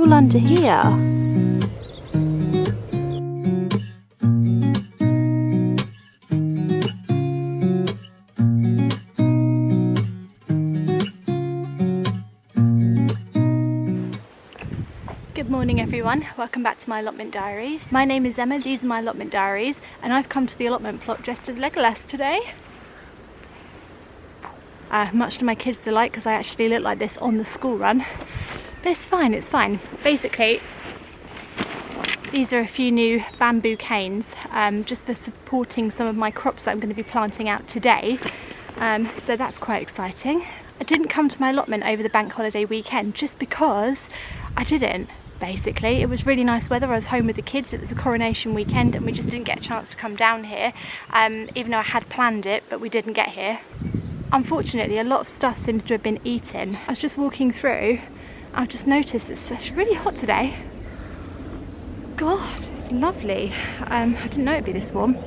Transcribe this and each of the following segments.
all under here. Good morning everyone, welcome back to my allotment diaries. My name is Emma, these are my allotment diaries, and I've come to the allotment plot dressed as Legolas today. Much to my kids' delight, because I actually look like this on the school run. But it's fine, it's fine. Basically, these are a few new bamboo canes, just for supporting some of my crops that I'm going to be planting out today. So that's quite exciting. I didn't come to my allotment over the bank holiday weekend just because I didn't. Basically, it was really nice weather. I was home with the kids. It was the coronation weekend and we just didn't get a chance to come down here, even though I had planned it, but we didn't get here. Unfortunately, a lot of stuff seems to have been eaten. I was just walking through, I've just noticed it's really hot today. God, it's lovely. I didn't know it'd be this warm.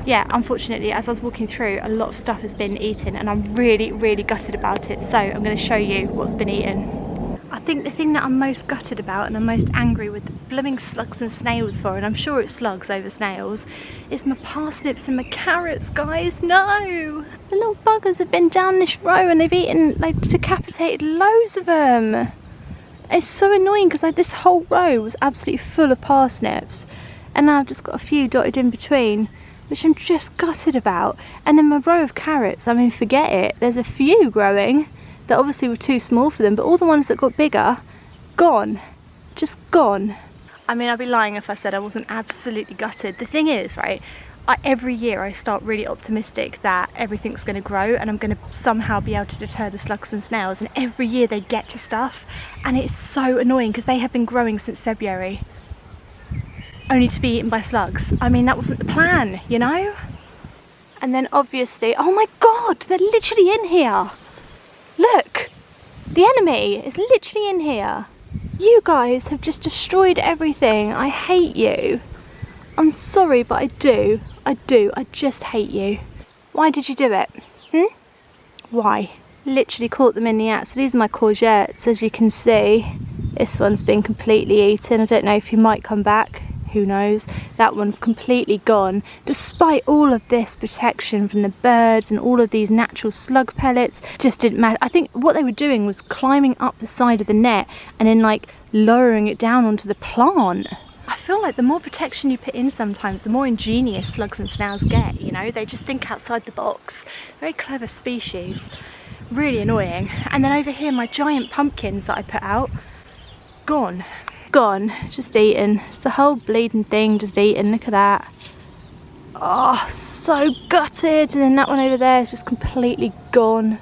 Yeah, unfortunately, as I was walking through, a lot of stuff has been eaten and I'm really, really gutted about it. So I'm going to show you what's been eaten. I think the thing that I'm most gutted about and I'm most angry with the blooming slugs and snails for, and I'm sure it's slugs over snails, is my parsnips and my carrots, guys. No! The little buggers have been down this row and they've eaten, like, decapitated loads of them. It's so annoying because like this whole row was absolutely full of parsnips and now I've just got a few dotted in between, which I'm just gutted about. And then my row of carrots, I mean, forget it. There's a few growing that obviously were too small for them, but all the ones that got bigger, gone. Just gone. I mean, I'd be lying if I said I wasn't absolutely gutted. The thing is, right, every year I start really optimistic that everything's going to grow and I'm going to somehow be able to deter the slugs and snails, and every year they get to stuff and it's so annoying because they have been growing since February only to be eaten by slugs. I mean, that wasn't the plan, you know? And then obviously, oh my god, they're literally in here. Look, the enemy is literally in here. You guys have just destroyed everything. I hate you. I'm sorry, but I do. I just hate you. Why did you do it? Why? Literally caught them in the act. So these are my courgettes, as you can see. This one's been completely eaten. I don't know if he might come back. Who knows? That one's completely gone. Despite all of this protection from the birds and all of these natural slug pellets, just didn't matter. I think what they were doing was climbing up the side of the net and then like lowering it down onto the plant. I feel like the more protection you put in sometimes, the more ingenious slugs and snails get, you know? They just think outside the box. Very clever species. Really annoying. And then over here, my giant pumpkins that I put out, gone. Gone, just eaten. It's the whole bleeding thing just eaten. Look at that. Oh, so gutted. And then that one over there is just completely gone.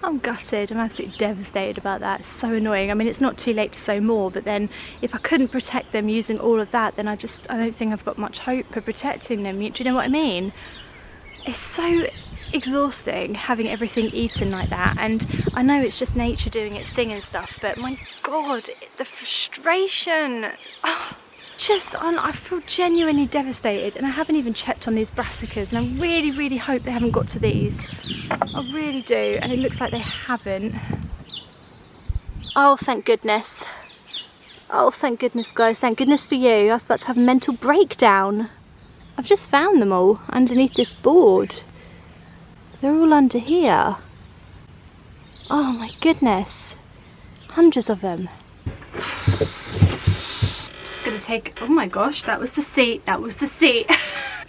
I'm gutted. I'm absolutely devastated about that. It's so annoying. I mean, it's not too late to sow more, but then if I couldn't protect them using all of that, then I don't think I've got much hope for protecting them. Do you know what I mean? It's so exhausting having everything eaten like that, and I know it's just nature doing its thing and stuff, but my god, the frustration. I feel genuinely devastated, and I haven't even checked on these brassicas, and I really, really hope they haven't got to these. I really do, and it looks like they haven't. Oh, thank goodness. Oh, thank goodness, guys. Thank goodness for you. I was about to have a mental breakdown. I've just found them all underneath this board. They're all under here. Oh my goodness. Hundreds of them. Just gonna take, oh my gosh, that was the seat, that was the seat.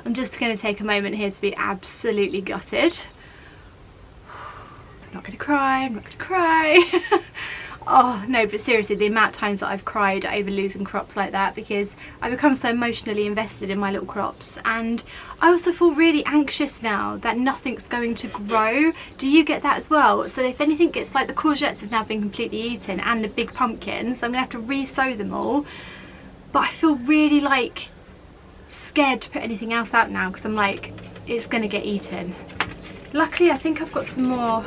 I'm just gonna take a moment here to be absolutely gutted. I'm not gonna cry, I'm not gonna cry. Oh no, but seriously, the amount of times that I've cried over losing crops like that, because I become so emotionally invested in my little crops, and I also feel really anxious now that nothing's going to grow. Do you get that as well? So if anything gets, like, the courgettes have now been completely eaten and the big pumpkins, so I'm gonna have to re-sow them all, but I feel really like scared to put anything else out now because I'm like, it's gonna get eaten. Luckily, I think I've got some more.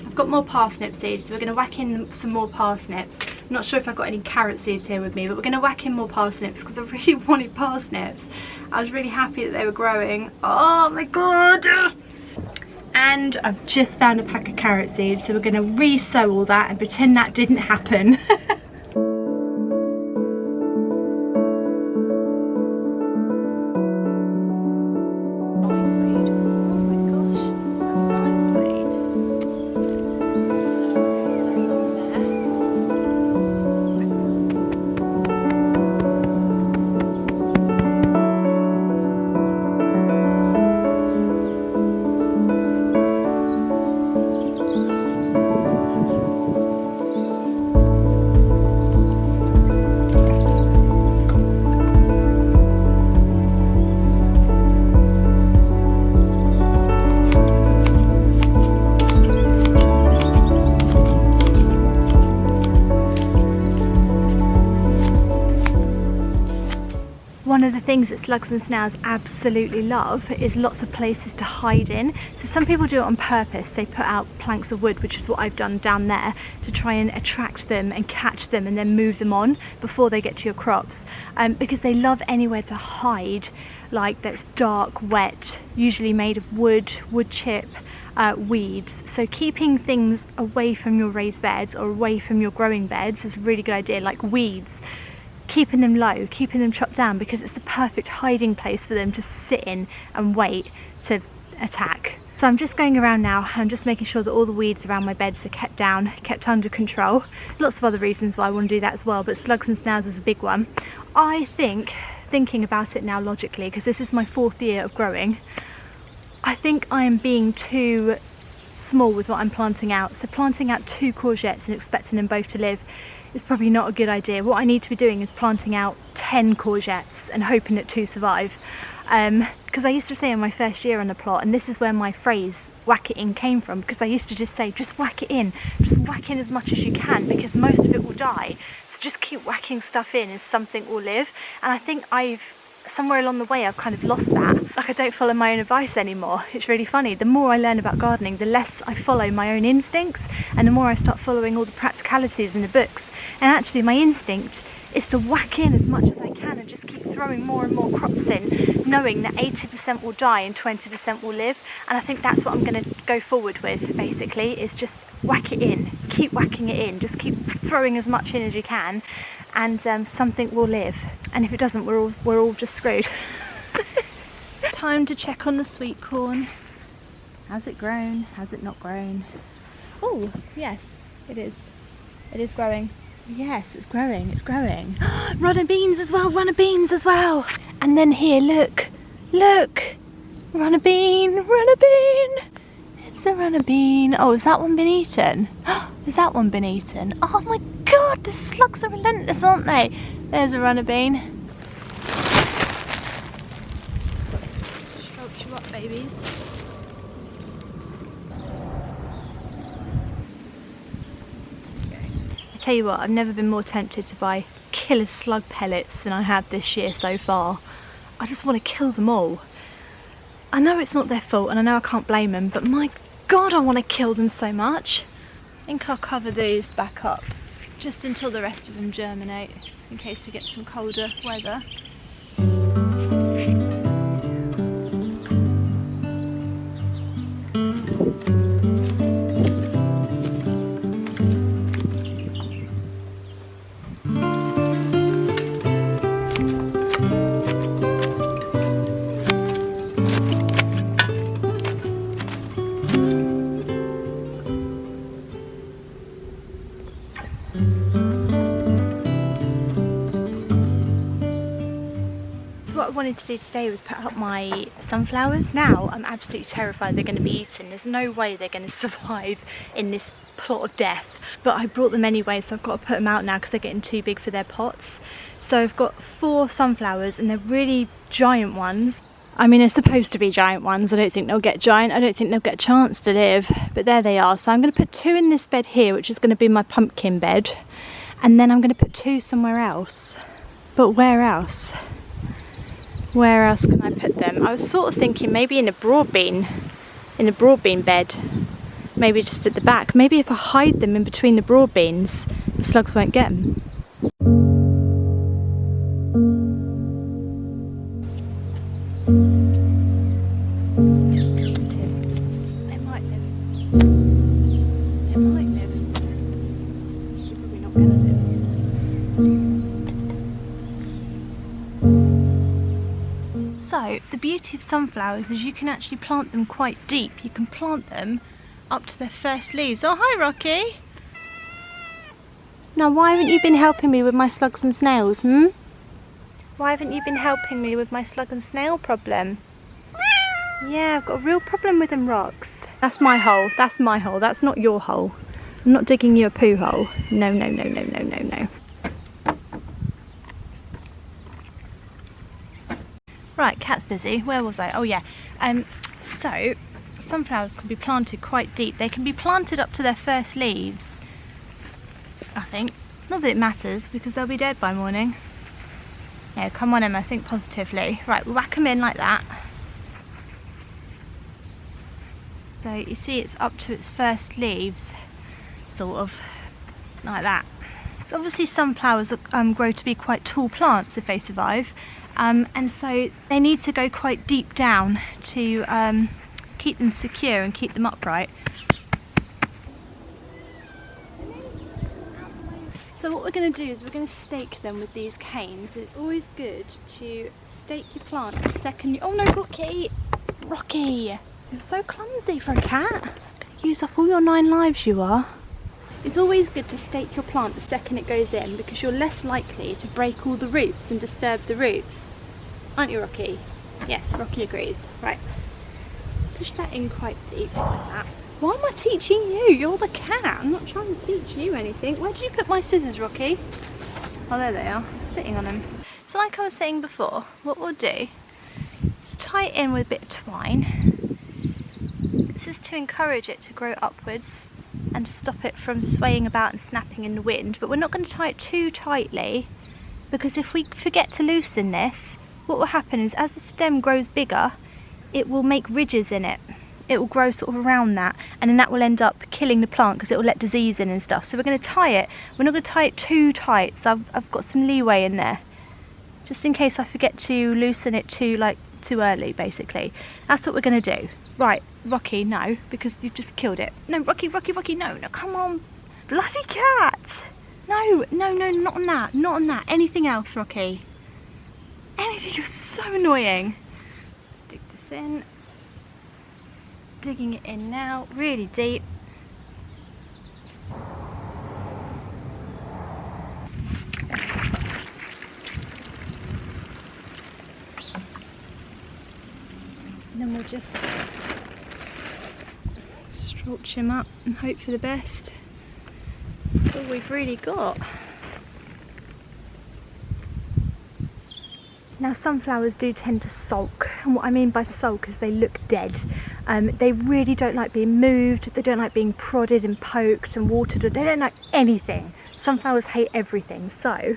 I've got more parsnip seeds, so we're going to whack in some more parsnips. I'm not sure if I've got any carrot seeds here with me, but we're going to whack in more parsnips because I really wanted parsnips. I was really happy that they were growing. Oh my god! And I've just found a pack of carrot seeds, so we're going to re-sow all that and pretend that didn't happen. One of the things that slugs and snails absolutely love is lots of places to hide in. So some people do it on purpose. They put out planks of wood, which is what I've done down there, to try and attract them and catch them and then move them on before they get to your crops, because they love anywhere to hide, like that's dark, wet, usually made of wood chip, weeds. So keeping things away from your raised beds or away from your growing beds is a really good idea, like weeds. Keeping them low, keeping them chopped down, because it's the perfect hiding place for them to sit in and wait to attack. So I'm just going around now and I'm just making sure that all the weeds around my beds are kept down, kept under control. Lots of other reasons why I want to do that as well, but slugs and snails is a big one. I think, thinking about it now logically, because this is my 4th year of growing, I think I am being too small with what I'm planting out. So planting out 2 courgettes and expecting them both to live is probably not a good idea. What I need to be doing is planting out 10 courgettes and hoping that 2 survive. Because I used to say in my first year on the plot, and this is where my phrase whack it in came from, because I used to just say, just whack it in, just whack in as much as you can, because most of it will die. So just keep whacking stuff in and something will live. And I think somewhere along the way I've kind of lost that. Like, I don't follow my own advice anymore. It's really funny. The more I learn about gardening, the less I follow my own instincts, and the more I start following all the practicalities in the books. And actually my instinct is to whack in as much as I can and just keep throwing more and more crops in, knowing that 80% will die and 20% will live. And I think that's what I'm going to go forward with, basically, is just whack it in, keep whacking it in, just keep throwing as much in as you can, and something will live. And if it doesn't, we're all just screwed. Time to check on the sweet corn. Has it grown? Has it not grown? Oh, yes, it is. It is growing. Yes, it's growing, it's growing. Runner beans as well, runner beans as well. And then here, look, runner bean, runner bean. It's a runner bean. Oh, has that one been eaten? Has that one been eaten? Oh my God, the slugs are relentless, aren't they? There's a runner bean. Sculpt you up, babies. Tell you what, I've never been more tempted to buy killer slug pellets than I have this year so far. I just want to kill them all. I know it's not their fault and I know I can't blame them, but my God, I want to kill them so much. I think I'll cover these back up just until the rest of them germinate, just in case we get some colder weather. What I wanted to do today was put up my sunflowers. Now I'm absolutely terrified they're going to be eaten. There's no way they're going to survive in this plot of death, but I brought them anyway, so I've got to put them out now because they're getting too big for their pots. So I've got 4 sunflowers and they're really giant ones. I mean, they're supposed to be giant ones. I don't think they'll get giant. I don't think they'll get a chance to live, but there they are. So I'm going to put 2 in this bed here, which is going to be my pumpkin bed, and then I'm going to put 2 somewhere else. But where else? Where else can I put them? I was sort of thinking maybe in a broad bean bed, maybe just at the back. Maybe if I hide them in between the broad beans, the slugs won't get them. It might live. It might live. Probably not going to live. So the beauty of sunflowers is you can actually plant them quite deep. You can plant them up to their first leaves. Oh, hi Rocky. Now why haven't you been helping me with my slugs and snails, Why haven't you been helping me with my slug and snail problem? Yeah, I've got a real problem with them rocks. That's my hole, that's my hole, that's not your hole. I'm not digging you a poo hole. No, no, no, no, no, no, no. Right, cat's busy. Where was I? Oh yeah. So sunflowers can be planted quite deep. They can be planted up to their first leaves, I think. Not that it matters because they'll be dead by morning. Yeah, come on Emma, think positively. Right, we'll whack them in like that. So you see it's up to its first leaves, sort of, like that. So obviously sunflowers grow to be quite tall plants if they survive, and so they need to go quite deep down to keep them secure and keep them upright. So what we're going to do is we're going to stake them with these canes. It's always good to stake your plants the second you... Oh no, Rocky! Rocky! You're so clumsy for a cat. Use up all your 9 lives, you are. It's always good to stake your plant the second it goes in because you're less likely to break all the roots and disturb the roots. Aren't you, Rocky? Yes, Rocky agrees. Right. Push that in quite deep like that. Why am I teaching you? You're the cat. I'm not trying to teach you anything. Where did you put my scissors, Rocky? Oh, there they are. I'm sitting on them. So like I was saying before, what we'll do is tie it in with a bit of twine. This is to encourage it to grow upwards and to stop it from swaying about and snapping in the wind. But we're not going to tie it too tightly because if we forget to loosen this, what will happen is as the stem grows bigger, it will make ridges in it. It will grow sort of around that, and then that will end up killing the plant because it will let disease in and stuff. So we're going to tie it. We're not going to tie it too tight, so I've got some leeway in there, just in case I forget to loosen it too early, basically. That's what we're going to do. Right, Rocky, no, because you've just killed it. No, Rocky, no, come on, bloody cat! No, not on that, not on that. Anything else, Rocky? Anything? You're so annoying. Stick this in. Digging it in now, really deep. And then we'll just stretch him up and hope for the best. That's all we've really got. Now sunflowers do tend to sulk, and what I mean by sulk is they look dead. They really don't like being moved, they don't like being prodded and poked and watered, they don't like anything. Sunflowers hate everything, so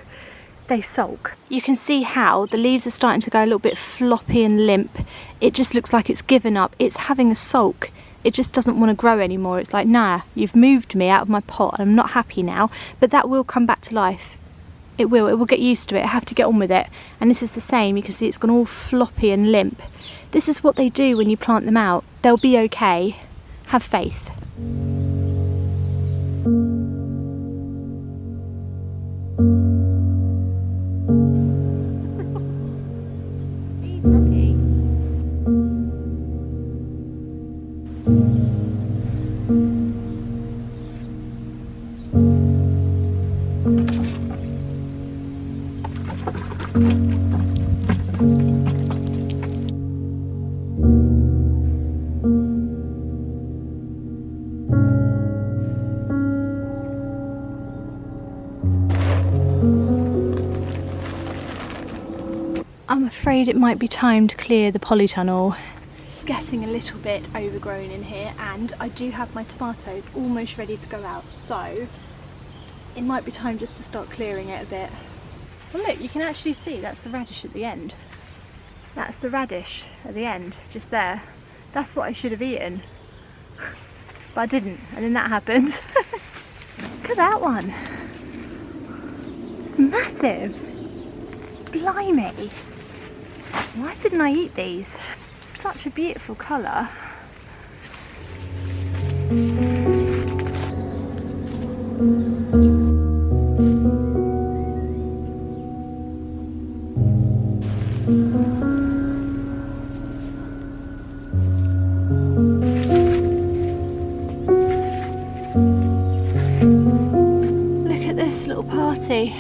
they sulk. You can see how the leaves are starting to go a little bit floppy and limp. It just looks like it's given up. It's having a sulk. It just doesn't want to grow anymore. It's like, nah, you've moved me out of my pot and I'm not happy now, but that will come back to life. It will get used to it. I have to get on with it. And this is the same. You can see it's gone all floppy and limp. This is what they do when you plant them out. They'll be okay. Have faith. Please, Rocky. I'm afraid it might be time to clear the polytunnel. It's getting a little bit overgrown in here, and I do have my tomatoes almost ready to go out, so it might be time just to start clearing it a bit. Well look, you can actually see that's the radish at the end. That's the radish at the end, just there. That's what I should have eaten, but I didn't, and then that happened. Look at that one. It's massive. Blimey. Why didn't I eat these? Such a beautiful colour. Look at this little party.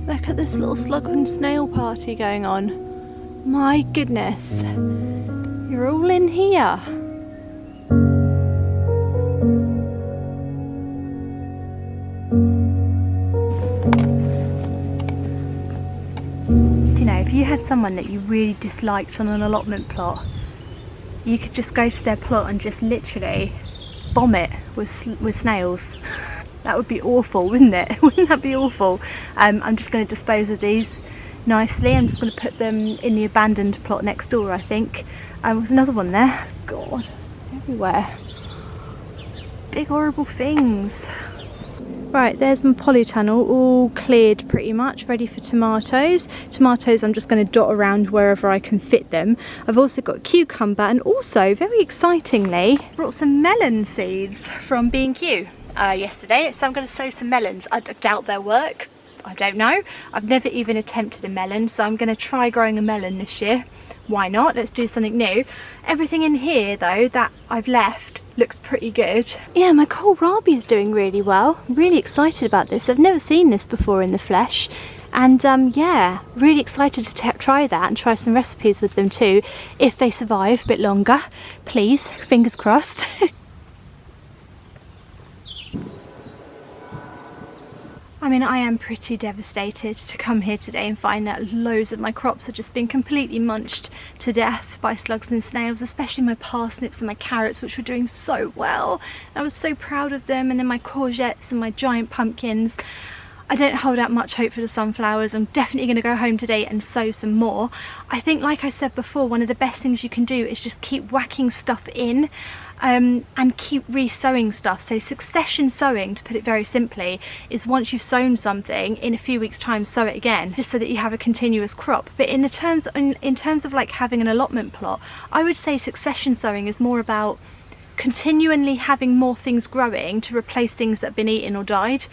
Look at this little slug and snail party going on. My goodness, you're all in here. Do you know, if you had someone that you really disliked on an allotment plot, you could just go to their plot and just literally bomb it with snails. That would be awful, wouldn't it? Wouldn't that be awful? I'm just going to dispose of these nicely. I'm just going to put them in the abandoned plot next door, I think. There's another one there. God, everywhere. Big horrible things. Right, there's my polytunnel all cleared pretty much, ready for tomatoes. Tomatoes I'm just going to dot around wherever I can fit them. I've also got cucumber, and also, very excitingly, brought some melon seeds from B&Q yesterday. So I'm going to sow some melons. I doubt they'll work. I don't know. I've never even attempted a melon, so I'm going to try growing a melon this year. Why not? Let's do something new. Everything in here though that I've left looks pretty good. Yeah, my kohlrabi is doing really well. I'm really excited about this. I've never seen this before in the flesh, and yeah, really excited to try that and try some recipes with them too, if they survive a bit longer. Please, fingers crossed. I mean, I am pretty devastated to come here today and find that loads of my crops have just been completely munched to death by slugs and snails, especially my parsnips and my carrots, which were doing so well. I was so proud of them, and then my courgettes and my giant pumpkins. I don't hold out much hope for the sunflowers. I'm definitely going to go home today and sow some more. I think, like I said before, one of the best things you can do is just keep whacking stuff in. And keep re-sowing stuff. So succession sowing, to put it very simply, is once you've sown something, in a few weeks time sow it again, just so that you have a continuous crop. But in terms of like having an allotment plot, I would say succession sowing is more about continually having more things growing to replace things that have been eaten or died.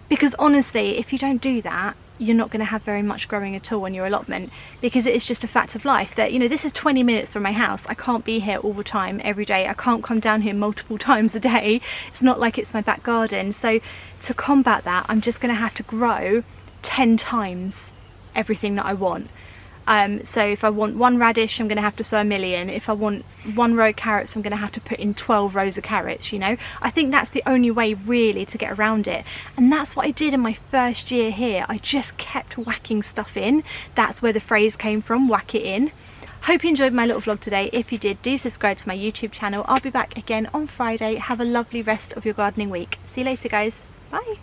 Because honestly, if you don't do that, you're not going to have very much growing at all on your allotment, because it is just a fact of life that, you know, this is 20 minutes from my house. I can't be here all the time every day. I can't come down here multiple times a day. It's not like it's my back garden. So to combat that, I'm just going to have to grow 10 times everything that I want. So if I want 1 radish, I'm going to have to sow 1 million. If I want 1 row of carrots, I'm going to have to put in 12 rows of carrots, you know. I think that's the only way really to get around it, and that's what I did in my first year here. I just kept whacking stuff in. That's where the phrase came from, whack it in. Hope you enjoyed my little vlog today. If you did, do subscribe to my YouTube channel. I'll be back again on Friday. Have a lovely rest of your gardening week. See you later, guys. Bye.